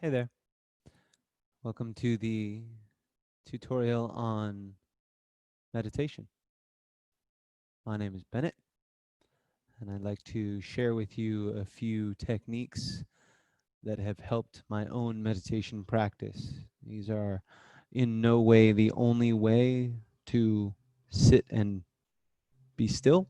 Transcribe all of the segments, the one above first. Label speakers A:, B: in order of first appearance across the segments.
A: Hey there. Welcome to the tutorial on meditation. My name is Bennett, and I'd like to share with you a few techniques that have helped my own meditation practice. These are in no way the only way to sit and be still.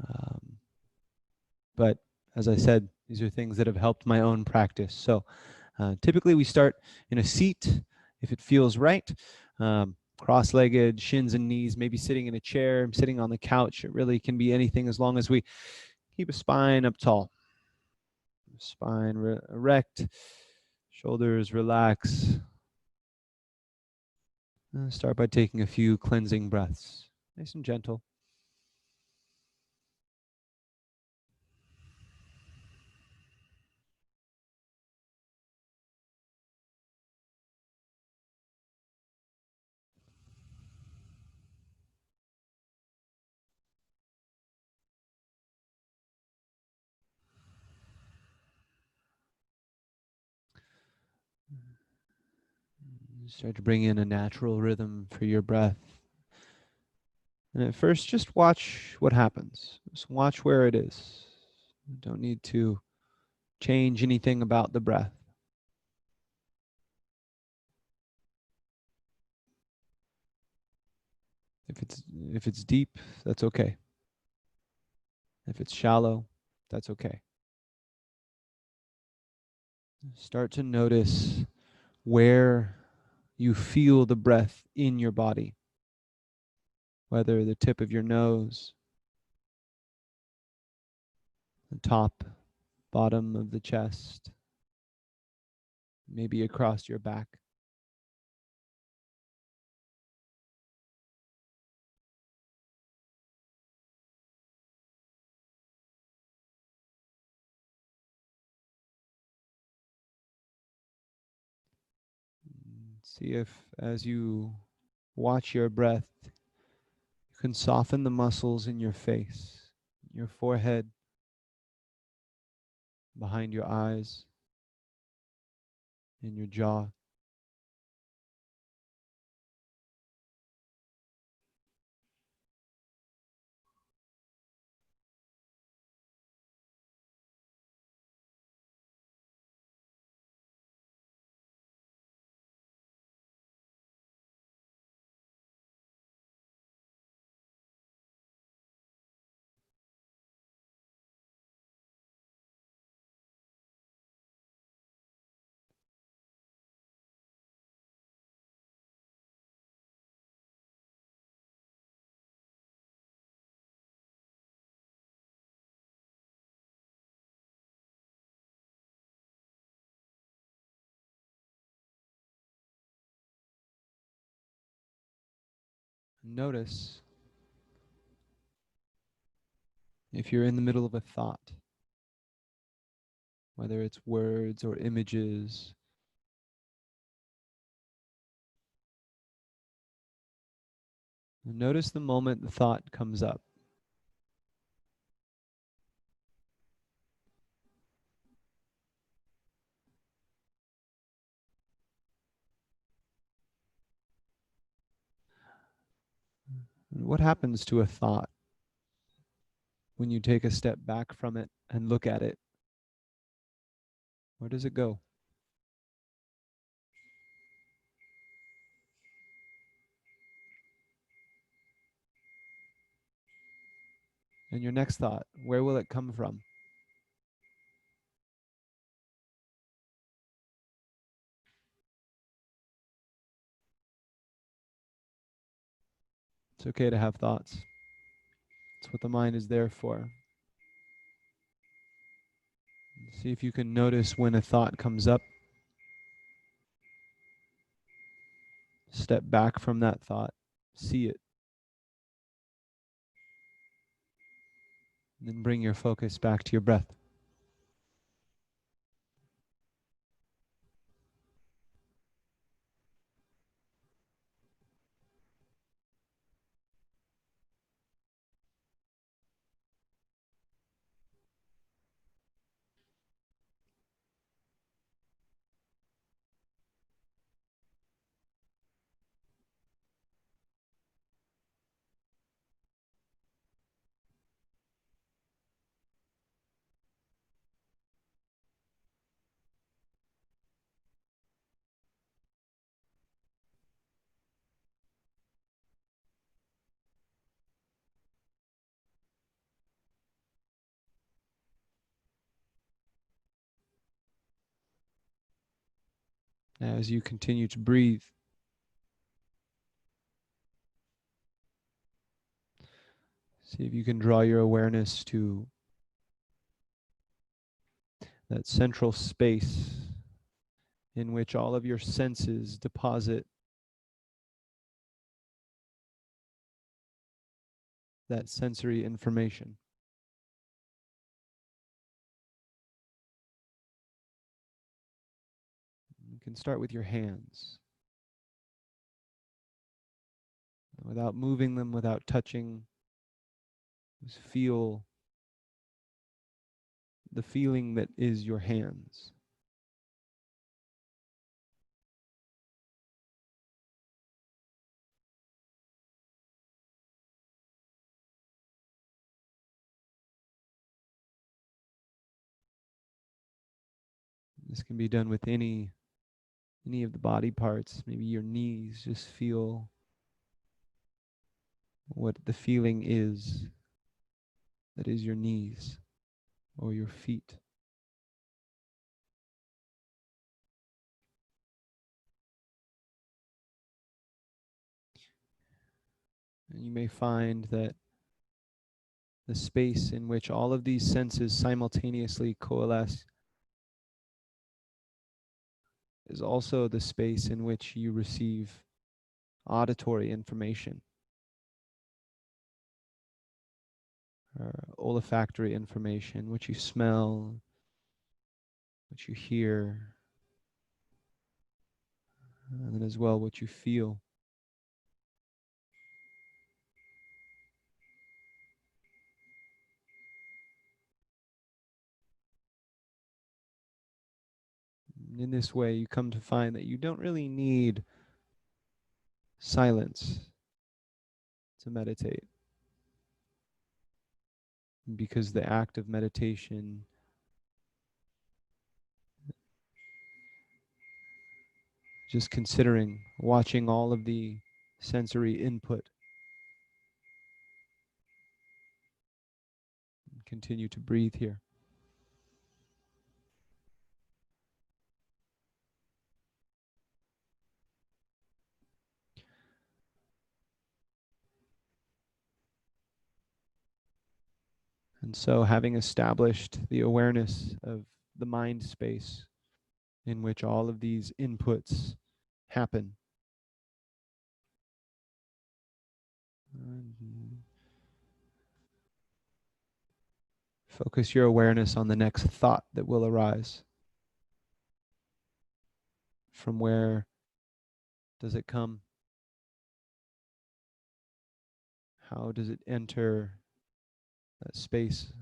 A: Um, but as I said, these are things that have helped my own practice. So typically we start in a seat if it feels right, cross-legged, shins and knees, maybe sitting in a chair, sitting on the couch. It really can be anything as long as we keep a spine up tall, spine erect, shoulders relax. Start by taking a few cleansing breaths, nice and gentle. Start to bring in a natural rhythm for your breath. And at first, just watch what happens. Just watch where it is. You don't need to change anything about the breath. If it's deep, that's okay. If it's shallow, that's okay. Start to notice where you feel the breath in your body, whether the tip of your nose, the top, bottom of the chest, maybe across your back. See if, as you watch your breath, you can soften the muscles in your face, your forehead, behind your eyes, in your jaw. Notice if you're in the middle of a thought, whether it's words or images. Notice the moment the thought comes up. What happens to a thought when you take a step back from it and look at it? Where does it go? And your next thought, where will it come from? It's okay to have thoughts. It's what the mind is there for. See if you can notice when a thought comes up. Step back from that thought. See it. And then bring your focus back to your breath. as you continue to breathe. See if you can draw your awareness to that central space in which all of your senses deposit that sensory information. You can start with your hands. Without moving them, without touching, just feel the feeling that is your hands. This can be done with any of the body parts, maybe your knees. Just feel what the feeling is that is your knees or your feet. And you may find that the space in which all of these senses simultaneously coalesce is also the space in which you receive auditory information, or olfactory information, what you smell, what you hear, and then as well what you feel. In this way, you come to find that you don't really need silence to meditate, because the act of meditation just considering, watching all of the sensory input. Continue to breathe here. And so, having established the awareness of the mind space in which all of these inputs happen, focus your awareness on the next thought that will arise. From where does it come? How does it enter that space?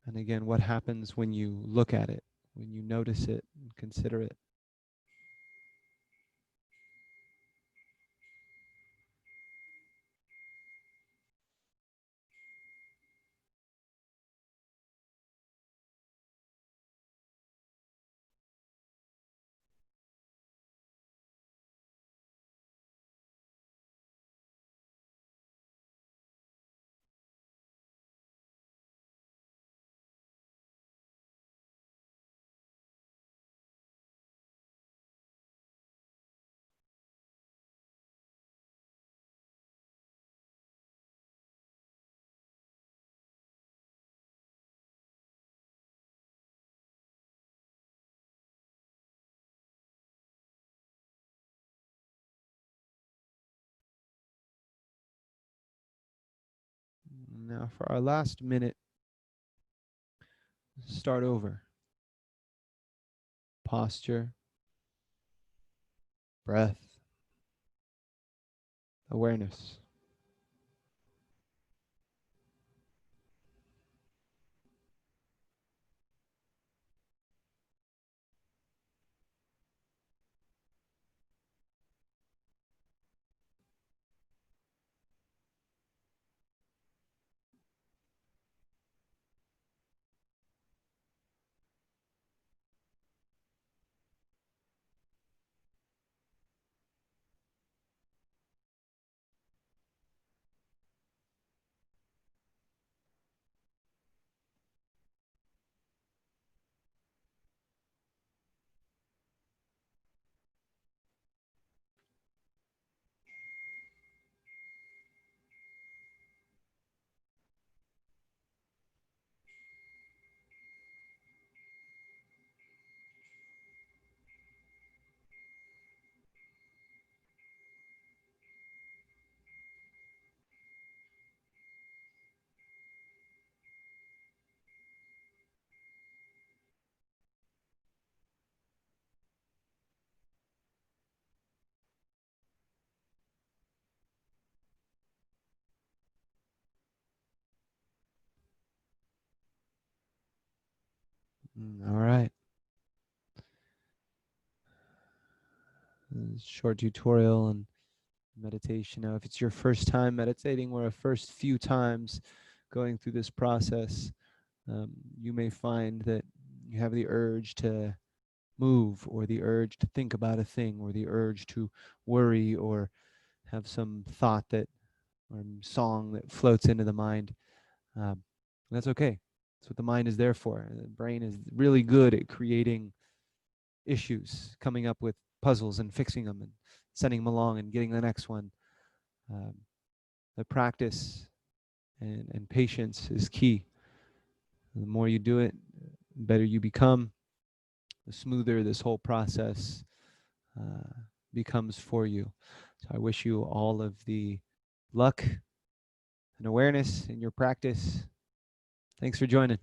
A: And again, what happens when you look at it, when you notice it and consider it? Now, for our last minute, start over. Posture, breath, awareness. All right. Short tutorial on meditation. Now, if it's your first time meditating or a first few times going through this process, you may find that you have the urge to move, or the urge to think about a thing, or the urge to worry, or have some thought that or song that floats into the mind. That's okay. That's what the mind is there for. The brain is really good at creating issues, coming up with puzzles and fixing them and sending them along and getting the next one. Um, the practice and patience is key. The more you do it, the better you become, the smoother this whole process uh, becomes for you. So I wish you all of the luck and awareness in your practice. Thanks for joining.